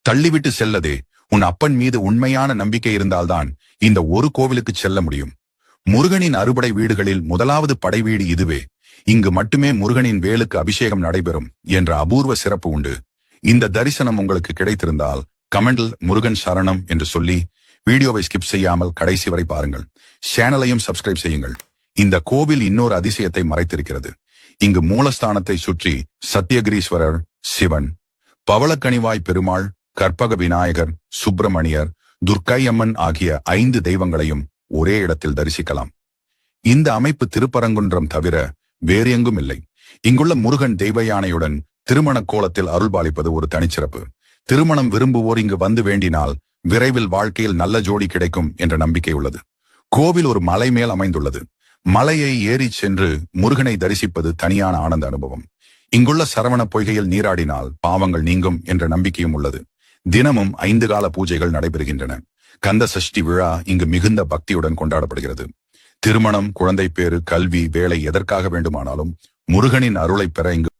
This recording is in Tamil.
தள்ளிவிட்டு செல்லதே. உன் அப்பன் மீது உண்மையான நம்பிக்கை இருந்தால்தான் இந்த ஒரு கோவிலுக்கு செல்ல முடியும். முருகனின் அறுபடை வீடுகளில் முதலாவது படை வீடு இதுவே. இங்கு மட்டுமே முருகனின் வேலுக்கு அபிஷேகம் நடைபெறும் என்ற அபூர்வ சிறப்பு உண்டு. இந்த தரிசனம் உங்களுக்கு கிடைத்திருந்தால் கமெண்டில் முருகன் சரணம் என்று சொல்லி வீடியோவை ஸ்கிப் செய்யாமல் கடைசி வரை பாருங்கள். சேனலையும் சப்ஸ்கிரைப் செய்யுங்கள். இந்த கோவில் இன்னொரு அதிசயத்தை மறைத்திருக்கிறது. இங்கு மூலஸ்தானத்தை சுற்றி சத்தியகிரீஸ்வரர், சிவன், பவளக்கனிவாய் பெருமாள், கற்பக விநாயகர், சுப்பிரமணியர், துர்க்கை அம்மன் ஆகிய 5 தெய்வங்களையும் ஒரே இடத்தில் தரிசிக்கலாம். இந்த அமைப்பு திருப்பரங்குன்றம் தவிர வேறு எங்கும் இல்லை. இங்குள்ள முருகன் தெய்வ யானையுடன் திருமண கோலத்தில் அருள்பாலிப்பது ஒரு தனிச்சிறப்பு. திருமணம் விரும்புவோர் இங்கு வந்து வேண்டினால் விரைவில் வாழ்க்கையில் நல்ல ஜோடி கிடைக்கும் என்ற நம்பிக்கை உள்ளது. கோவில் ஒரு மலை மேல் அமைந்துள்ளது. மலையை ஏறி சென்று முருகனை தரிசிப்பது தனியான ஆனந்த அனுபவம். இங்குள்ள சரவண பொய்கையில் நீராடினால் பாவங்கள் நீங்கும் என்ற நம்பிக்கையும் உள்ளது. தினமும் 5 கால பூஜைகள் நடைபெறுகின்றன. கந்த சஷ்டி விழா இங்கு மிகுந்த பக்தியுடன் கொண்டாடப்படுகிறது. திருமணம், குழந்தை பேறு, கல்வி, வேலை எதற்காக வேண்டுமானாலும் முருகனின் அருளை பெற இங்கு